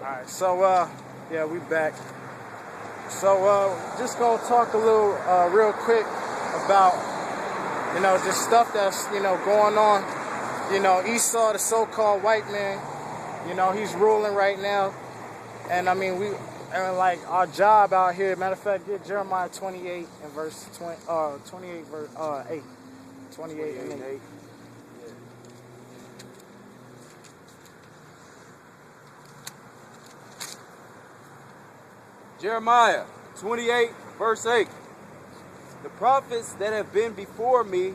Alright, so yeah, we back. So just gonna talk a little real quick about just stuff that's going on. Esau, the so-called white man, he's ruling right now. And I mean like our job out here, matter of fact, get Jeremiah 28 and verse 28 verse 8. 28 and 8. Jeremiah 28, verse 8. The prophets that have been before me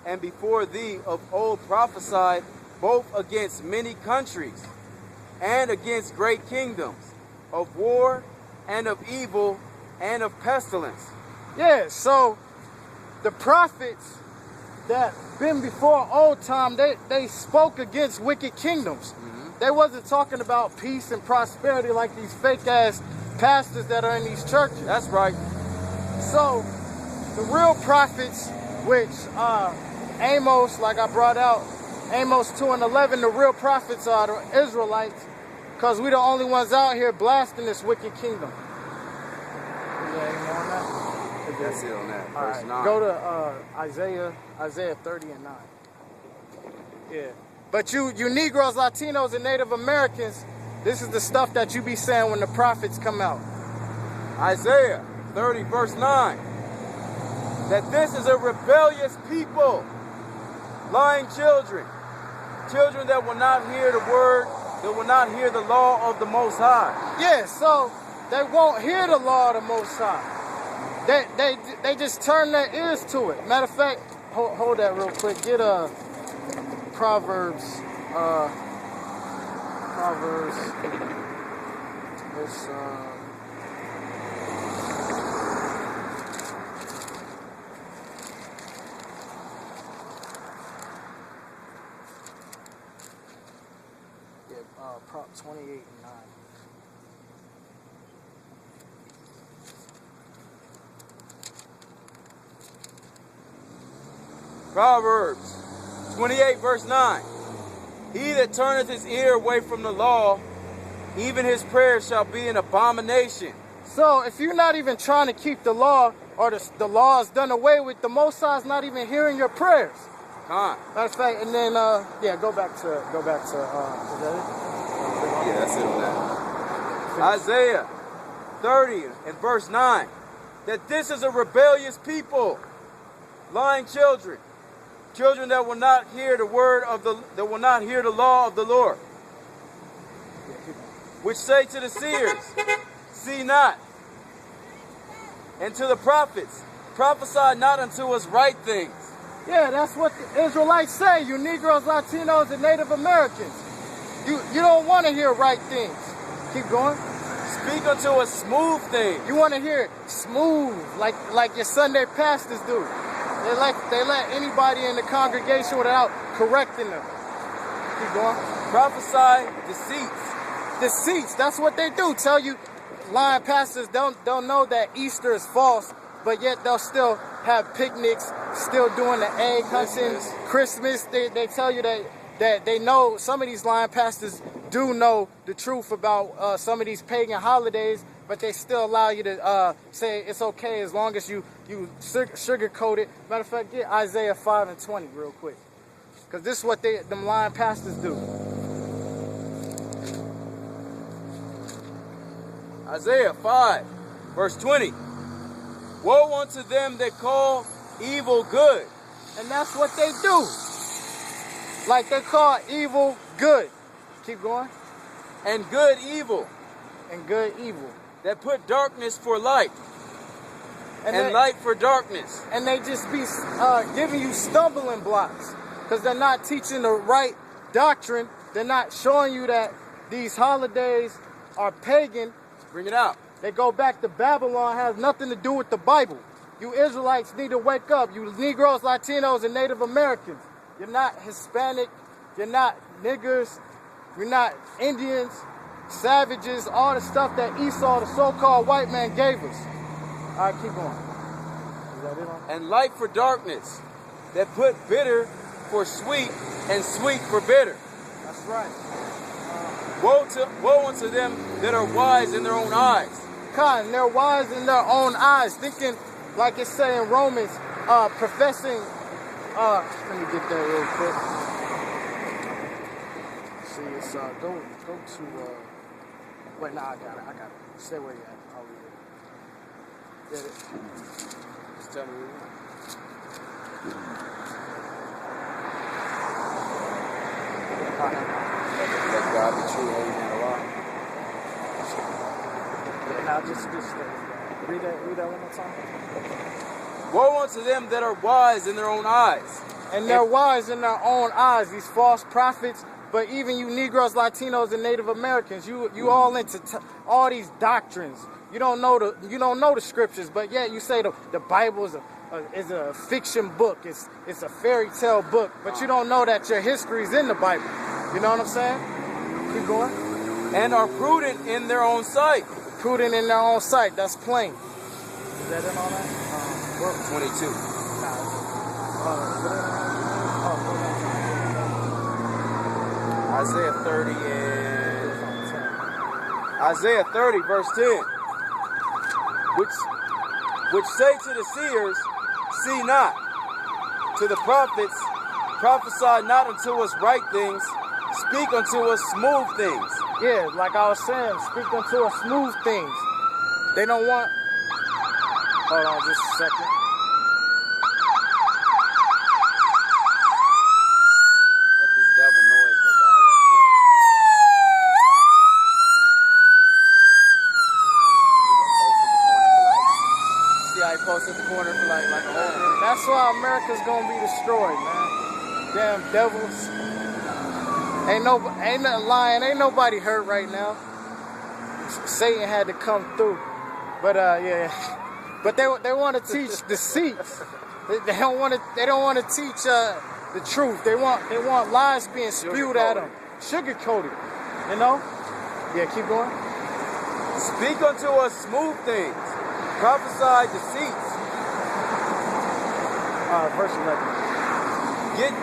and before thee of old prophesied both against many countries and against great kingdoms, of war and of evil and of pestilence. Yeah, so the prophets that been before old time, they spoke against wicked kingdoms. They wasn't talking about peace and prosperity like these fake ass pastors that are in these churches. That's right. So the real prophets, which Amos, like I brought out, Amos 2 and 11, the real prophets are the Israelites, because we the only ones out here blasting this wicked kingdom. That's it on that. Verse 9. Go to Isaiah 30 and 9. Yeah. But you Negroes, Latinos, and Native Americans, this is the stuff that you be saying when the prophets come out. Isaiah 30, verse 9. That this is a rebellious people, lying children, children that will not hear the word, that will not hear the law of the Most High. Yeah, so they won't hear the law of the Most High. They just turn their ears to it. Matter of fact, hold that real quick. Get Proverbs. It's Prop 28 and 9. Proverbs 28, verse 9. He that turneth his ear away from the law, even his prayer shall be an abomination. So if you're not even trying to keep the law, or the law is done away with, the Most High is not even hearing your prayers. Matter of fact, and then go back to is that it? Yeah, that's it on that. Isaiah 30 and verse 9. That this is a rebellious people, lying children, children that will not hear the word of that will not hear the law of the Lord, which say to the seers, see not, and to the prophets, prophesy not unto us right things. Yeah, that's what the Israelites say, you Negroes, Latinos, and Native Americans. You don't want to hear right things. Keep going. Speak unto us smooth things. You want to hear it smooth, like your Sunday pastors do. They let anybody in the congregation without correcting them. Keep going. Prophesy deceits. Deceits, that's what they do. Tell you, lying pastors don't know that Easter is false, but yet they'll still have picnics, still doing the egg hunting, Christmas. They tell you that they know, some of these lying pastors do know the truth about some of these pagan holidays, but they still allow you to say it's okay as long as you sugarcoat it. Matter of fact, get Isaiah 5 and 20 real quick, because this is what them lying pastors do. Isaiah 5, verse 20. Woe unto them that call evil good. And that's what they do. Like they call evil good. Keep going. And good evil. And good evil. That put darkness for light. And light for darkness. And they just be giving you stumbling blocks, because they're not teaching the right doctrine. They're not showing you that these holidays are pagan. Bring it out. They go back to Babylon, has nothing to do with the Bible. You Israelites need to wake up. You Negroes, Latinos, and Native Americans. You're not Hispanic. You're not niggers. You're not Indians, savages, all the stuff that Esau, the so-called white man, gave us. All right, keep going. Is that it? And light for darkness, that put bitter for sweet and sweet for bitter. That's right. Woe unto them that are wise in their own eyes. Con, they're wise in their own eyes, thinking, like it's saying in Romans, professing. Let me get that real quick. See, it's go to. Wait, nah, I got it. Stay where you at. I'll read it. Get it. Just tell me where you are. Let God be true, holy man alive. Yeah, now just read that one more time. Woe unto them that are wise in their own eyes. And they're wise in their own eyes, these false prophets. But even you Negroes, Latinos, and Native Americans, you all into all these doctrines. You don't know the scriptures, but yet you say the Bible is a fiction book. It's a fairy tale book, but you don't know that your history is in the Bible. You know what I'm saying? Keep going. And are prudent in their own sight. Prudent in their own sight. That's plain. Is that in all that? 22. Isaiah 30 and Isaiah 30 verse 10, which say to the seers, see not, to the prophets, prophesy not unto us right things, speak unto us smooth things. Yeah, like I was saying, speak unto us smooth things. They don't want. Hold on, just a second. That's why America's gonna be destroyed, man. Damn devils. Ain't nothing lying. Ain't nobody hurt right now. Satan had to come through, but yeah. But they want to teach deceit. They don't want to teach the truth. They want lies being spewed at them, sugar-coated. You know? Yeah, keep going. Speak unto us smooth things. Prophesy deceits. Verse 11.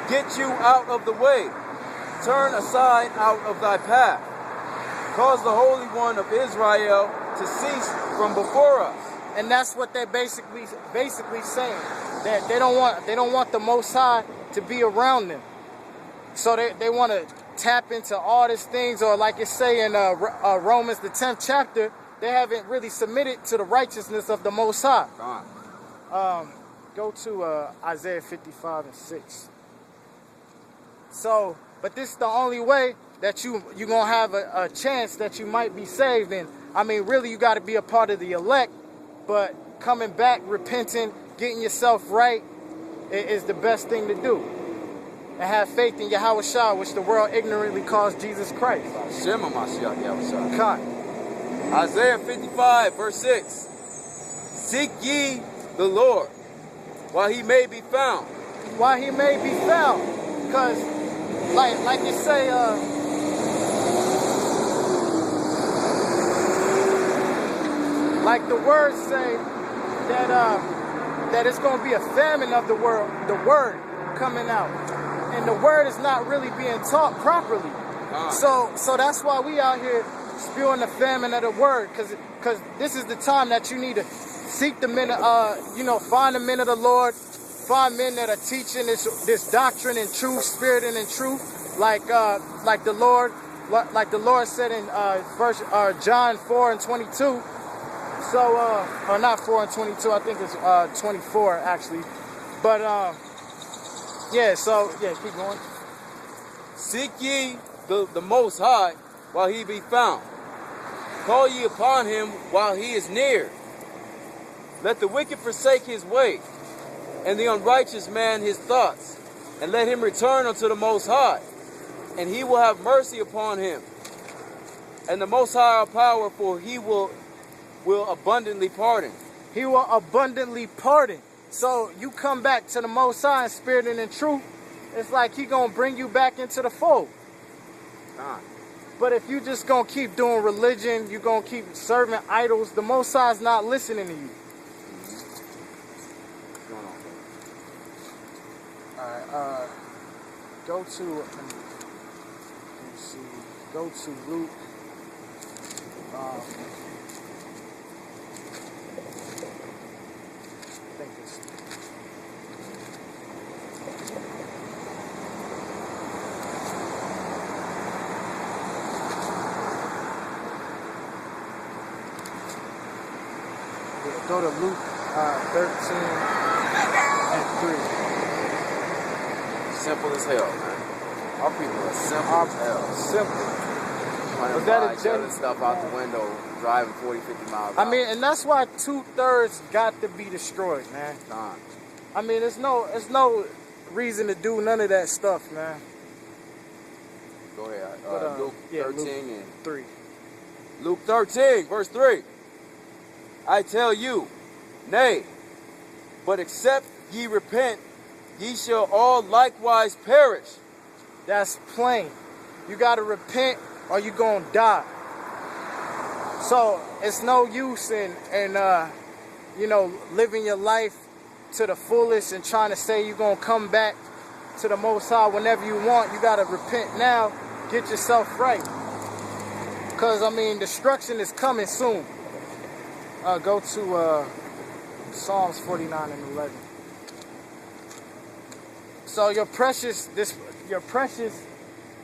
Get you out of the way. Turn aside out of thy path. Cause the Holy One of Israel to cease from before us. And that's what they're basically saying. That they don't want the Most High to be around them. So they want to tap into all these things, or like it's saying in Romans the 10th chapter, they haven't really submitted to the righteousness of the Most High. Go to Isaiah 55 and 6. So, but this is the only way that you're going to have a chance that you might be saved. And I mean, really, you got to be a part of the elect, but coming back, repenting, getting yourself right is the best thing to do. And have faith in Yahweh Shah, which the world ignorantly calls Jesus Christ. Isaiah 55, verse 6. Seek ye the Lord while he may be found. While he may be found. Because, like you say, like the words say that it's going to be a famine of the word coming out. And the word is not really being taught properly. So that's why we out here spewing the famine of the word, because this is the time that you need to seek the men, find the men of the Lord, find men that are teaching this doctrine in truth, spirit and in truth, like the Lord said in John 4 and 22. So, or not 4 and 22, I think it's 24 actually. But yeah, so yeah, keep going. Seek ye the Most High while he be found. Call ye upon him while he is near. Let the wicked forsake his way, and the unrighteous man his thoughts, and let him return unto the Most High, and he will have mercy upon him. And the Most High are powerful, he will abundantly pardon. He will abundantly pardon. So you come back to the Most High in spirit and in truth, it's like he gonna bring you back into the fold. But if you just gonna keep doing religion, you gonna keep serving idols, the Most High is not listening to you. Alright, go to, let me see. Go to Luke. I think it's go to Luke 13 and 3. Simple as hell, man. Our people are simple as hell. Simple. Was that a genuine stuff out the window, driving 40, 50 miles I mean, and that's why 2/3 got to be destroyed, man. Time. I mean, there's no reason to do none of that stuff, man. Go ahead. But, Luke 13 Luke and 3. Luke 13, verse 3. I tell you, nay, but except ye repent, ye shall all likewise perish. That's plain. You got to repent or you going to die. So it's no use in living your life to the fullest and trying to say you're going to come back to the Most High whenever you want. You got to repent now. Get yourself right. Because, I mean, destruction is coming soon. Go to Psalms 49 and 11. So your precious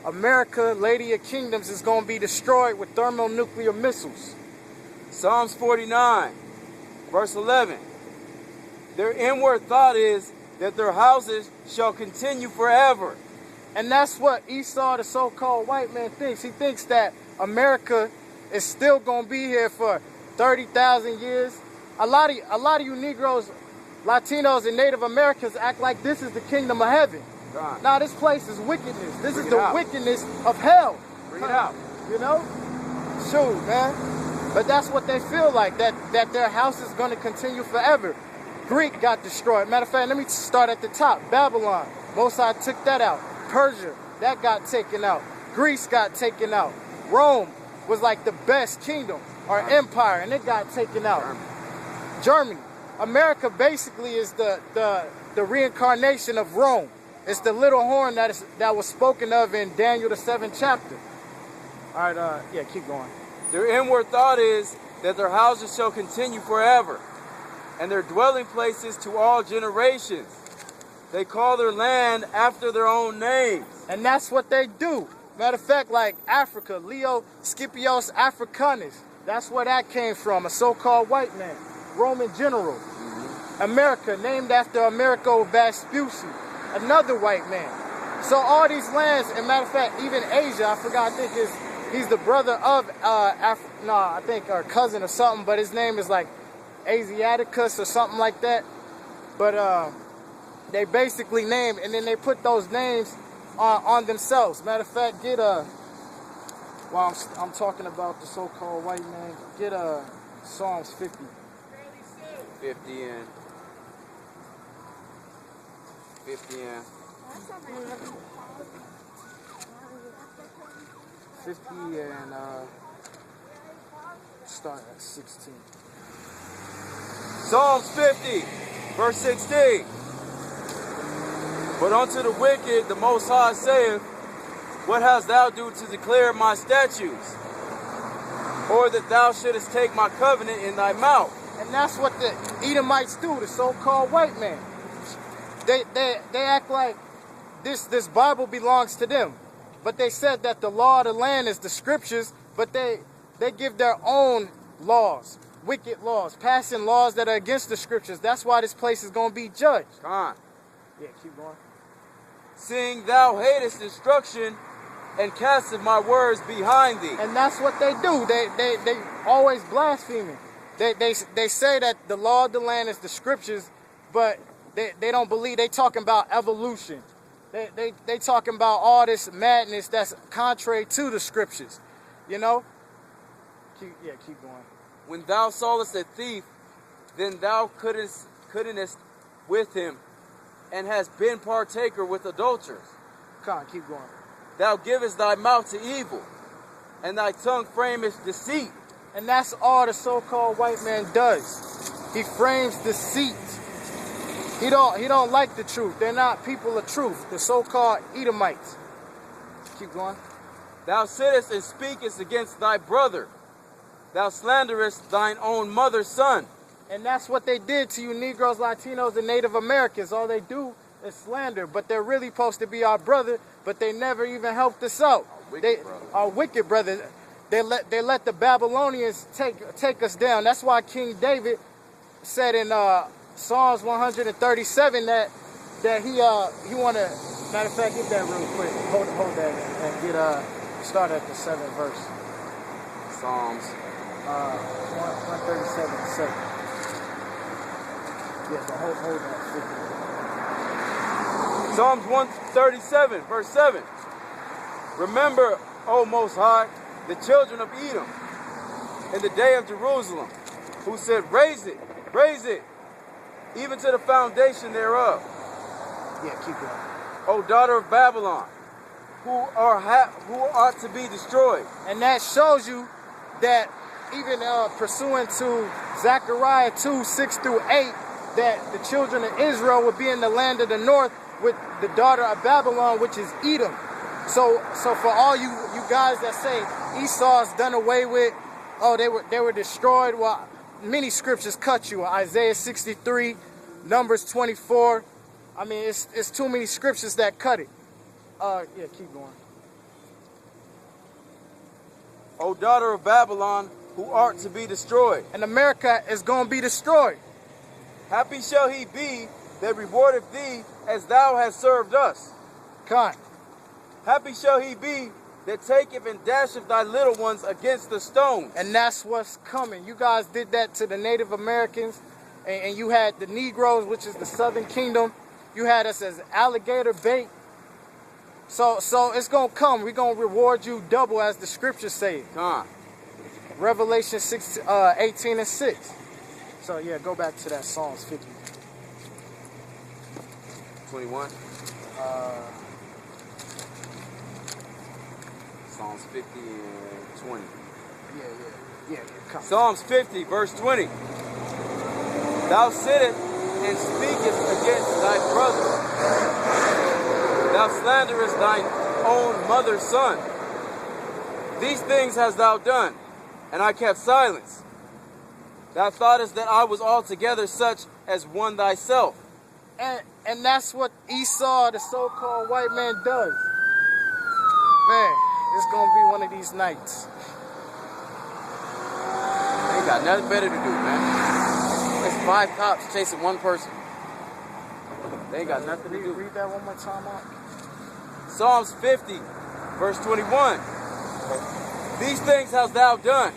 America, Lady of Kingdoms, is going to be destroyed with thermonuclear missiles. Psalms 49, verse 11. Their inward thought is that their houses shall continue forever. And that's what Esau, the so-called white man, thinks. He thinks that America is still going to be here for 30,000 years. A lot of you Negroes, Latinos, and Native Americans act like this is the kingdom of heaven. God. Now this place is wickedness. This Bring is it the out. wickedness of hell. Bring it out. You know? Shoot, man. But that's what they feel like, that their house is going to continue forever. Greek got destroyed. Matter of fact, let me start at the top. Babylon. Mosai took that out. Persia, that got taken out. Greece got taken out. Rome was like the best kingdom or empire, and it got taken out. Germany. America basically is the reincarnation of Rome. It's the little horn that was spoken of in Daniel the 7th chapter. All right, keep going. Their inward thought is that their houses shall continue forever, and their dwelling places to all generations. They call their land after their own names. And that's what they do. Matter of fact, like Africa, Leo Scipios Africanus. That's where that came from, a so-called white man, Roman general. America, named after Amerigo Vespucci, another white man. So all these lands, and matter of fact, even Asia, I forgot, I think he's the brother of or cousin or something, but his name is like Asiaticus or something like that. But they basically named, and then they put those names on themselves. Matter of fact, while I'm talking about the so-called white man, get Psalms 50. 50 and 50 and 50 and start at 16. Psalms 50, verse 16. But unto the wicked the Most High saith, what hast thou do to declare my statutes? Or that thou shouldest take my covenant in thy mouth? And that's what the Edomites do, the so-called white man. They act like this Bible belongs to them. But they said that the law of the land is the scriptures, but they give their own laws, wicked laws, passing laws that are against the scriptures. That's why this place is going to be judged. Come on. Yeah, keep going. Seeing thou hatest instruction and casteth my words behind thee. And that's what they do. They always blaspheming. They say that the law of the land is the scriptures, but they don't believe. They talking about evolution. They talking about all this madness that's contrary to the scriptures. You know? Keep going. When thou sawest a thief, then thou couldn't with him, and hast been partaker with adulterers. Come on, keep going. Thou givest thy mouth to evil, and thy tongue frameth deceit. And that's all the so-called white man does. He frames deceit. He don't like the truth. They're not people of truth. The so-called Edomites. Keep going. Thou sittest and speakest against thy brother. Thou slanderest thine own mother's son. And that's what they did to you Negroes, Latinos, and Native Americans. All they do is slander. But they're really supposed to be our brother, but they never even helped us out. Our wicked brothers. They let the Babylonians take us down. That's why King David said in Psalms 137 that he wanna, matter of fact, get that real quick. Hold that and get start at the 7th verse. Psalms 137 7. Yeah, but hold that. Psalms 137, verse 7. Remember, O Most High, the children of Edom, in the day of Jerusalem, who said, raise it, even to the foundation thereof. Yeah, keep going. O daughter of Babylon, who ought to be destroyed. And that shows you that even pursuant to Zechariah 2, 6 through 8, that the children of Israel would be in the land of the north with the daughter of Babylon, which is Edom. So for all you guys that say Esau's done away with, oh, they were destroyed, well, many scriptures cut you. Isaiah 63, Numbers 24. I mean, it's too many scriptures that cut it. Yeah, keep going. O daughter of Babylon, who art to be destroyed. And America is going to be destroyed. Happy shall he be that rewardeth thee as thou hast served us. Kind. Happy shall he be that taketh and dasheth thy little ones against the stones. And that's what's coming. You guys did that to the Native Americans, and you had the Negroes, which is the Southern Kingdom. You had us as alligator bait. So it's going to come. We're going to reward you double, as the scriptures say. Revelation 18 and 6. So yeah, go back to that Psalms 50. 21. Psalms 50 and 20. Yeah, come. Psalms 50, verse 20. Thou sittest and speakest against thy brother. Thou slanderest thine own mother's son. These things hast thou done, and I kept silence. Thou thoughtest that I was altogether such as one thyself. And that's what Esau, the so-called white man, does. Man, it's going to be one of these nights. They ain't got nothing better to do, man. There's 5 cops chasing one person. They ain't got nothing to do. Read that one more time, Mark. Psalms 50, verse 21. These things hast thou done,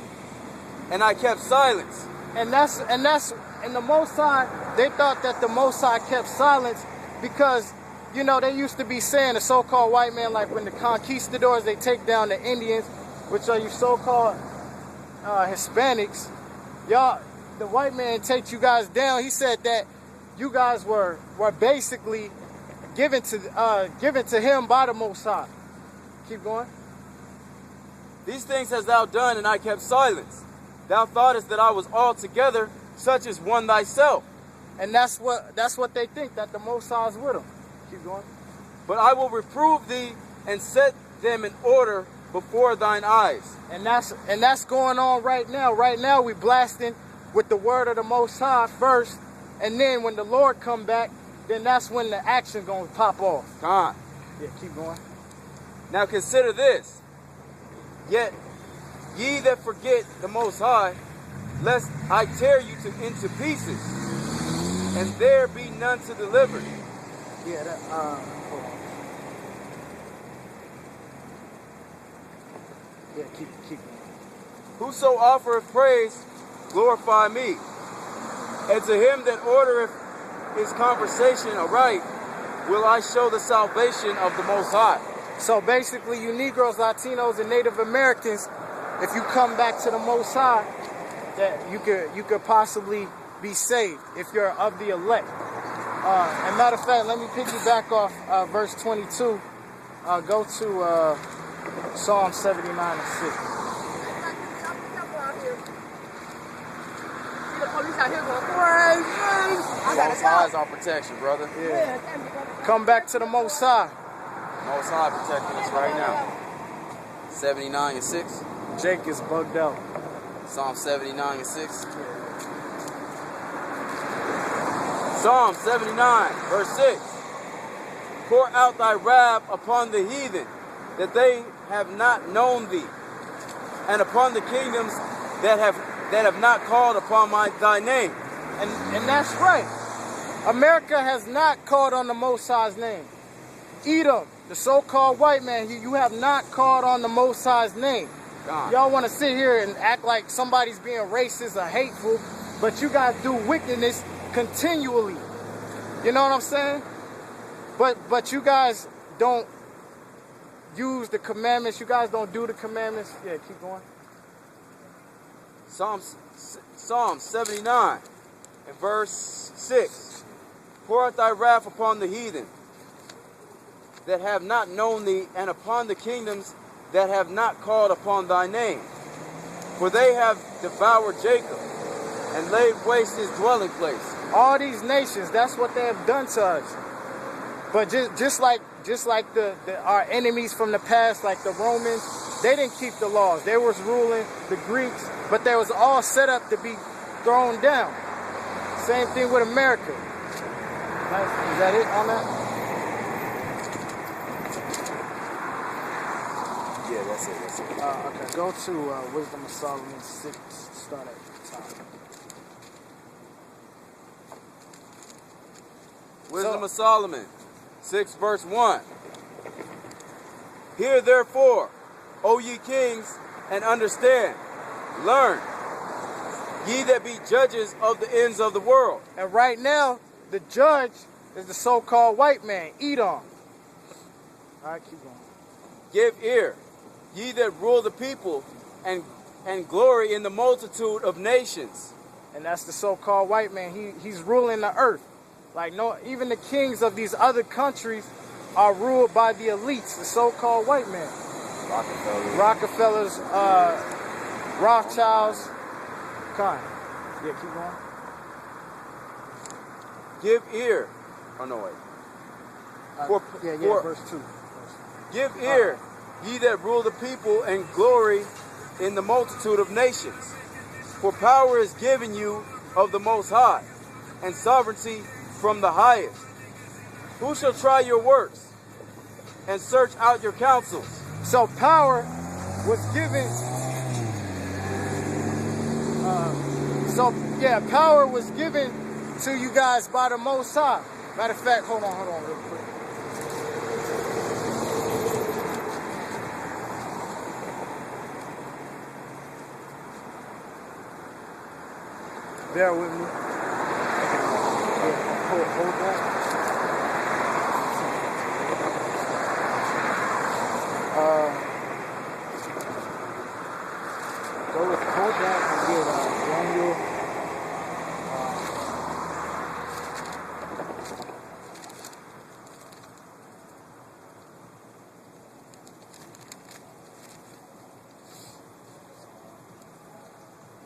and I kept silence. And the Most High, they thought that the Most High kept silence because, you know, they used to be saying, the so-called white man, like when the conquistadors, they take down the Indians, which are you so-called Hispanics. Y'all, the white man takes you guys down. He said that you guys were basically given to him by the Most High. Keep going. These things hast thou done, and I kept silence. Thou thoughtest that I was altogether such as one thyself. And that's what they think, that the Most High is with them. Keep going. But I will reprove thee and set them in order before thine eyes. And that's going on right now. Right now we blasting with the word of the Most High first, and then when the Lord come back, then that's when the action gonna pop off. Come on. Yeah, keep going. Now consider this. Yet ye that forget the Most High, lest I tear you into pieces, and there be none to deliver. Yeah, that, hold on. Yeah, keep going. Whoso offereth praise, glorify me. And to him that ordereth his conversation aright, will I show the salvation of the Most High. So basically, you Negroes, Latinos, and Native Americans, if you come back to the Most High, that you could possibly be saved if you're of the elect. And matter of fact, let me piggyback off verse 22. Go to Psalm 79 and 6. Most High is our protection, brother. Yeah. Come back to the Most High. Most High protecting us right now. 79 and 6. Jake is bugged out. Psalm 79 and 6. Psalm 79, verse 6. Pour out thy wrath upon the heathen, that they have not known thee, and upon the kingdoms that have not called upon thy name. And that's right. America has not called on the Most High's name. Edom, the so-called white man, you have not called on the Most High's name. Y'all want to sit here and act like somebody's being racist or hateful, but you guys do wickedness continually. You know what I'm saying? But you guys don't use the commandments. You guys don't do the commandments. Yeah, keep going. Psalm 79 and verse 6. Pour out thy wrath upon the heathen that have not known thee, and upon the kingdoms that have not called upon thy name. For they have devoured Jacob and laid waste his dwelling place. All these nations, that's what they have done to us. But just like our enemies from the past, like the Romans, they didn't keep the laws. They was ruling the Greeks, but they was all set up to be thrown down. Same thing with America. Is that it on that? Yeah, that's it. Okay, go to Wisdom of Solomon 6, start at the top. Wisdom of Solomon 6, verse 1. Hear therefore, O ye kings, and understand. Learn, ye that be judges of the ends of the world. And right now, the judge is the so-called white man, Edom. All right, keep going. Give ear, ye that rule the people, and glory in the multitude of nations. And that's the so-called white man. He's ruling the earth. Like even the kings of these other countries are ruled by the elites, the so-called white man. Rockefellers, Rothschilds. Kind. Yeah, keep going. Give ear. Oh no, wait. Verse 2. Give ear, ye that rule the people, and glory in the multitude of nations. For power is given you of the Most High, and sovereignty from the highest. Who shall try your works and search out your counsels? So power was given. Power was given to you guys by the Most High. Matter of fact, hold on real quick. Bear with me. Hold that. Hold that and get Daniel.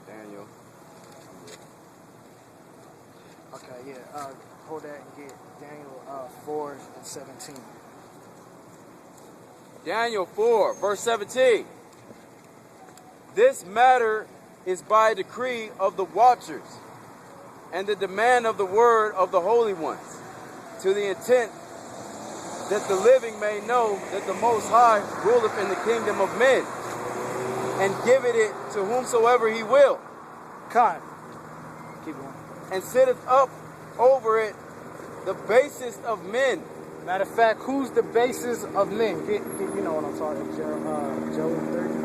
Daniel. Okay, yeah. Hold that and get Daniel 4 and 17. Daniel 4, verse 17. This matter is by decree of the watchers, and the demand of the word of the holy ones, to the intent that the living may know that the Most High ruleth in the kingdom of men, and giveth it to whomsoever he will. Keep going. And sitteth up over it the basest of men. Matter of fact, who's the basis of men? Get you know what I'm talking about. Job 30.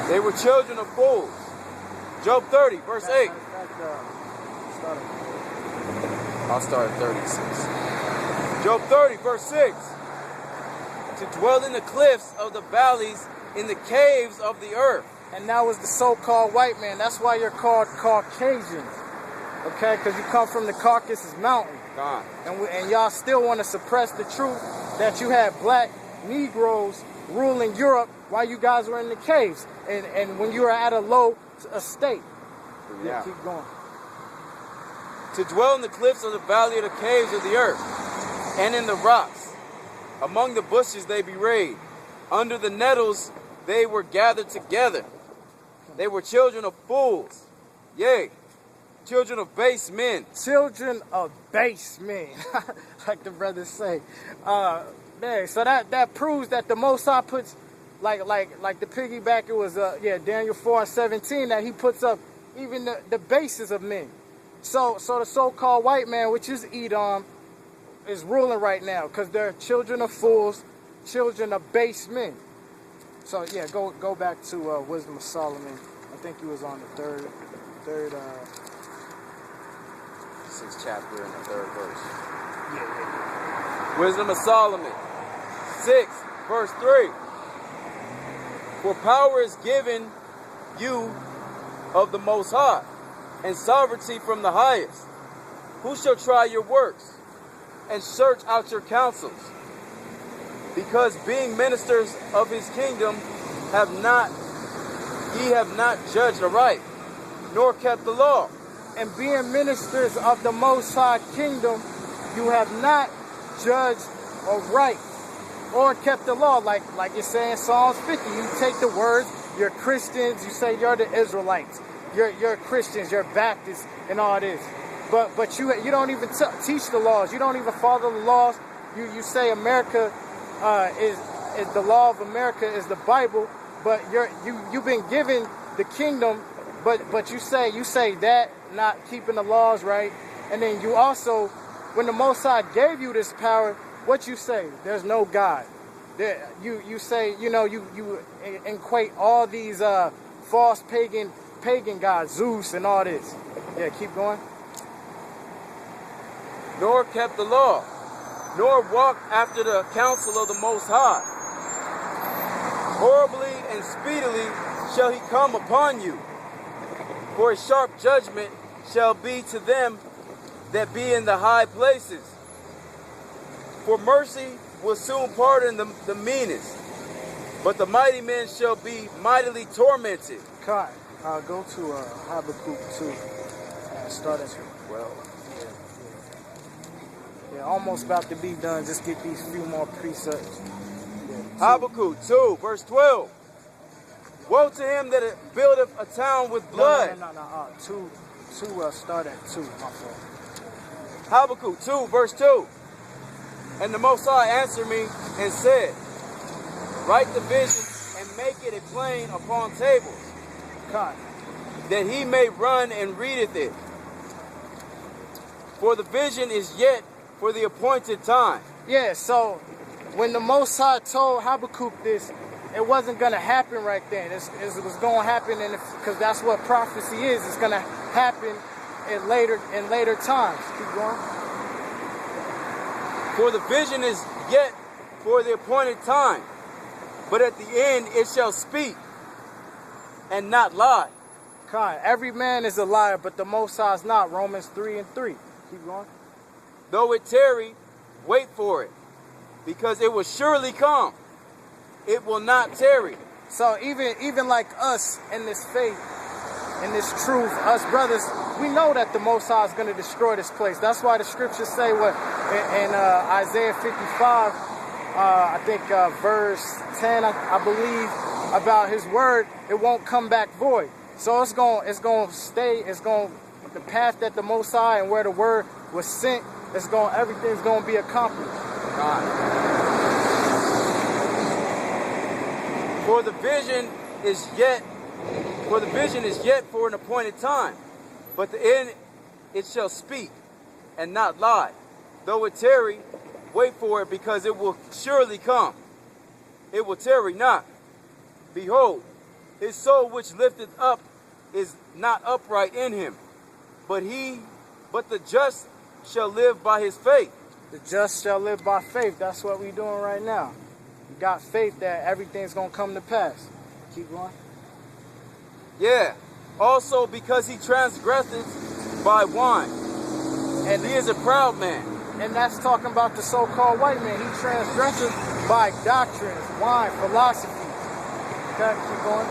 They were children of fools. Job 30, verse 8. I'll start at 36. Job 30, verse 6. To dwell in the cliffs of the valleys, in the caves of the earth. And that was the so-called white man. That's why you're called Caucasians. Okay? Because you come from the Caucasus Mountain. God. And y'all still want to suppress the truth that you had black Negroes ruling Europe while you guys were in the caves and when you were at a low estate. Yeah, keep going. To dwell in the cliffs of the valley of the caves of the earth, and in the rocks. Among the bushes they bewrayed. Under the nettles they were gathered together. They were children of fools. Yea, children of base men. Children of base men, like the brothers say. Man, so that proves that the Most High puts, like the piggyback, it was Daniel 4:17, that he puts up even the bases of men. So the so-called white man, which is Edom, is ruling right now because they're children of fools, children of base men. So yeah, go back to Wisdom of Solomon. I think he was on the third 6th chapter and the 3rd verse. Yeah. Wisdom of Solomon, 6, verse 3. For power is given you of the Most High, and sovereignty from the highest. Who shall try your works, and search out your counsels? Because being ministers of his kingdom, ye have not judged aright, nor kept the law. And being ministers of the Most High kingdom, you have not judged aright or kept the law. Like you say in Psalms 50, you take the words, you're Christians, you say you're the Israelites, you're Christians, you're Baptists, and all this. But you don't even teach the laws. You don't even follow the laws. You say America is the law of America is the Bible, but you've been given the kingdom, but you say that not keeping the laws right, and then you also, when the Most High gave you this power, what you say? There's no God. You say, you equate all these false pagan gods, Zeus and all this. Yeah, keep going. Nor kept the law, nor walked after the counsel of the Most High. Horribly and speedily shall he come upon you, for a sharp judgment shall be to them that be in the high places. For mercy will soon pardon the meanest, but the mighty men shall be mightily tormented. Kai, go to Habakkuk 2, start at 12. Yeah, almost about to be done. Just get these few more precepts. Yeah, Habakkuk 2, verse 12. Woe to him that buildeth a town with blood. No. Two, start at 2, my fault. Habakkuk 2, verse 2. And the Most High answered me and said, write the vision and make it a plain upon tables, God, that he may run and readeth it. For the vision is yet for the appointed time. Yeah, so when the Most High told Habakkuk this, it wasn't going to happen right then. It was going to happen, because that's what prophecy is. It's going to happen in later times. Keep going. For the vision is yet for the appointed time, but at the end it shall speak and not lie. God, every man is a liar, but the Most High is not. Romans 3:3. Keep going. Though it tarry, wait for it, because it will surely come. It will not tarry. So even like us in this faith, in this truth, us brothers, we know that the Most High is going to destroy this place. That's why the scriptures say what in Isaiah 55, I think verse 10, I believe, about his word, it won't come back void. So it's going to stay, the path that the Most High and where the word was sent, everything's going to be accomplished. God. For the vision is yet for an appointed time, but the end it shall speak and not lie. Though it tarry, wait for it, because it will surely come. It will tarry not. Behold, his soul which lifteth up is not upright in him, but the just shall live by his faith. The just shall live by faith. That's what we're doing right now. We got faith that everything's going to come to pass. Keep going. Yeah. Also because he transgresseth by wine, And he is a proud man. And that's talking about the so-called white man. He transgresses by doctrines, wine, philosophy. Okay, keep going.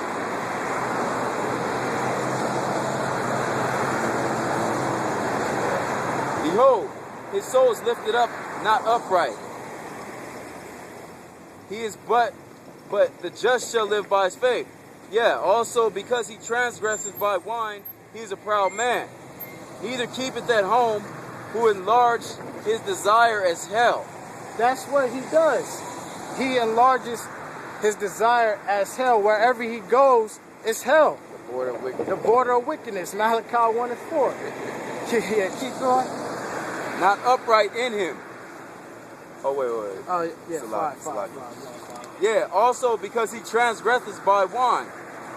Behold, his soul is lifted up, not upright. He is but the just shall live by his faith. Yeah, also because he transgresses by wine, he is a proud man. Neither keepeth at home, who enlarged his desire as hell. That's what he does. He enlarges his desire as hell. Wherever he goes, it's hell. The border of wickedness. The border of wickedness. Malachi 1:4. Yeah, keep going. Not upright in him. Oh, wait. Oh, yeah, five. Yeah, also because he transgresses by wine.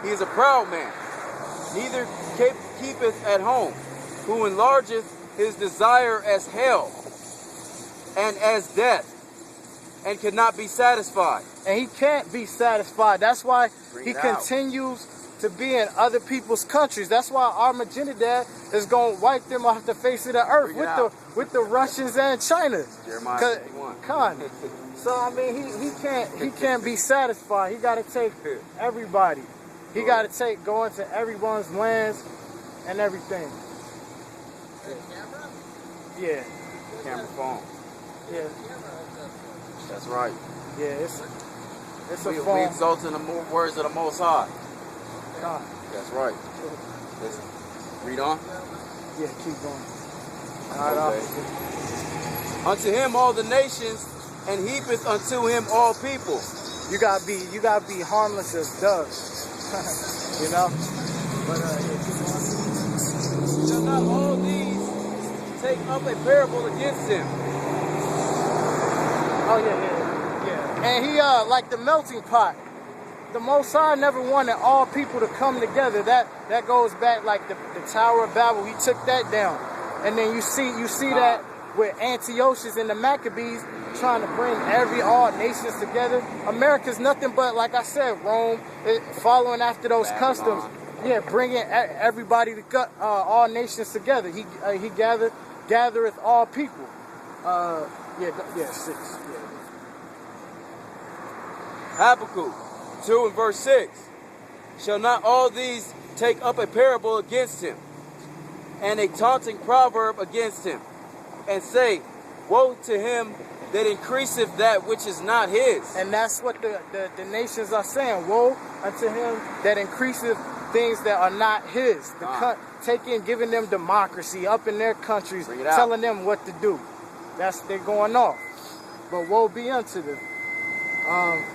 He is a proud man. Neither keepeth at home, who enlargeth his desire as hell and as death, and cannot be satisfied. And he can't be satisfied. That's why he out. continues to be in other people's countries. That's why Armageddon is going to wipe them off the face of the earth with the Russians and China. Jeremiah 51. So I mean, he can't be satisfied. He got to take everybody. He got to go into everyone's lands and everything. Yeah. Camera phone. Yeah. That's right. Yeah, it's a We phone. exalt in the words of the Most High. God. That's right. Listen. Read on. Yeah, keep going. Okay. Unto him all the nations, and heapeth unto him all people. You gotta be harmless as doves. You know? But yeah, keep going. Shall not all these take up a parable against him? Oh yeah. And he like the melting pot. The Most High never wanted all people to come together. That goes back like the Tower of Babel. He took that down. And then you see that with Antiochus and the Maccabees trying to bring all nations together. America's nothing but, like I said, Rome, following after those customs. Yeah, bringing everybody all nations together. He gathereth all people. 6. Yeah. Habakkuk 2 and verse 6. Shall not all these take up a parable against him, and a taunting proverb against him, and say, woe to him that increaseth that which is not his. And that's what the nations are saying. Woe unto him that increaseth things that are not his. Giving them democracy up in their countries, telling them what to do. They're going off. But woe be unto them.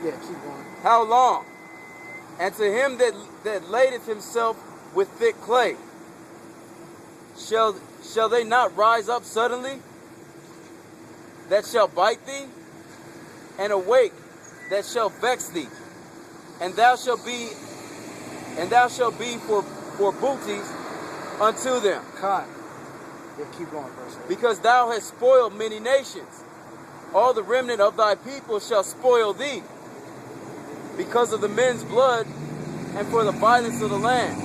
Keep going. How long? And to him that ladeth himself with thick clay, shall they not rise up suddenly, that shall bite thee, and awake, that shall vex thee, and thou shalt be for booties unto them. God. Yeah, keep going, verse 8. Because thou hast spoiled many nations, all the remnant of thy people shall spoil thee, because of the men's blood, and for the violence of the land,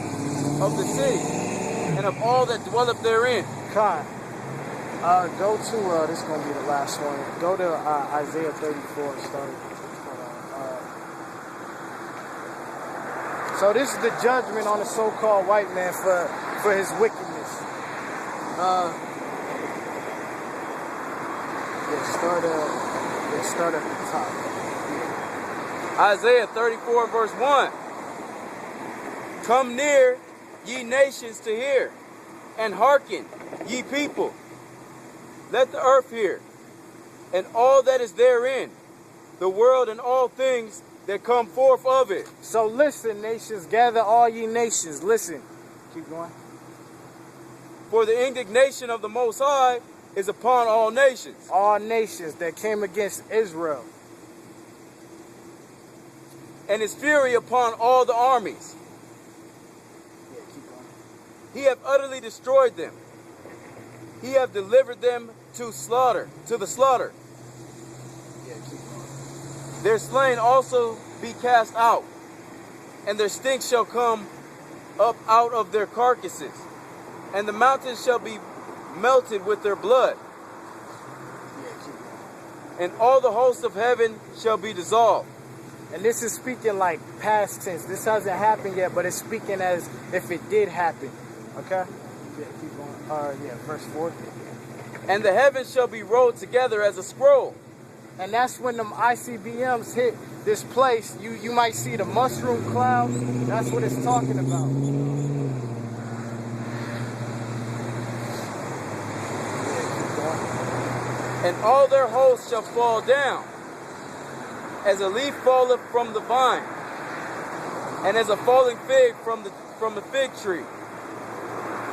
of the city, and of all that dwelleth therein. God. Go to, this is going to be the last one. Go to Isaiah 34 starting. So this is the judgment on the so-called white man for his wickedness. Start at the top. Isaiah 34 verse 1. Come near, ye nations, to hear, and hearken, ye people. Let the earth hear, and all that is therein, the world and all things that come forth of it. So listen, nations, gather all ye nations. Listen. Keep going. For the indignation of the Most High is upon all nations. All nations that came against Israel. And his fury upon all the armies. Yeah, keep going. He hath utterly destroyed them. He hath delivered them to the slaughter. Yeah, keep going. Their slain also be cast out, and their stink shall come up out of their carcasses, and the mountains shall be melted with their blood. Yeah, keep going. And all the hosts of heaven shall be dissolved. And this is speaking like past tense. This hasn't happened yet, but it's speaking as if it did happen. Okay? Yeah, keep going. Verse 4. And the heavens shall be rolled together as a scroll. And that's when them ICBMs hit this place. You might see the mushroom cloud. That's what it's talking about. Yeah, keep going. And all their hosts shall fall down, as a leaf falleth from the vine, and as a falling fig from the fig tree.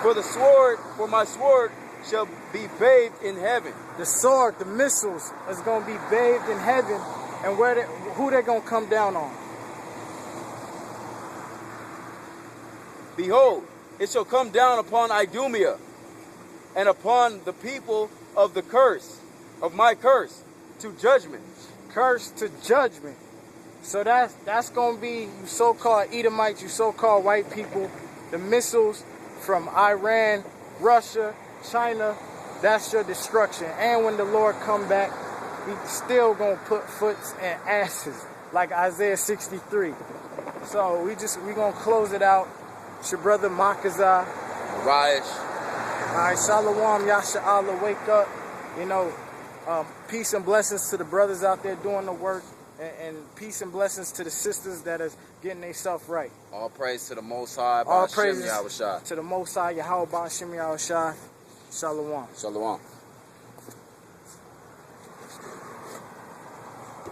For my sword shall be bathed in heaven. The sword, the missiles, is going to be bathed in heaven. And who they're going to come down on? Behold, it shall come down upon Idumea, and upon the people of the curse, of my curse, to judgment. Curse to judgment. So that's going to be you so-called Edomites, you so-called white people, the missiles from Iran, Russia, China. That's your destruction. And when the Lord come back, He's still going to put foots and asses, like Isaiah 63. So we going to close it out. It's your brother Makazah. Raish. All right, Shalom, Yasha Allah, wake up. You know, peace and blessings to the brothers out there doing the work, and peace and blessings to the sisters that is getting themselves right. All praise to the Most High. All praise Yahushua. to the Most High, Yahweh Ba'ashem Yahushua. Shalom. Shalom.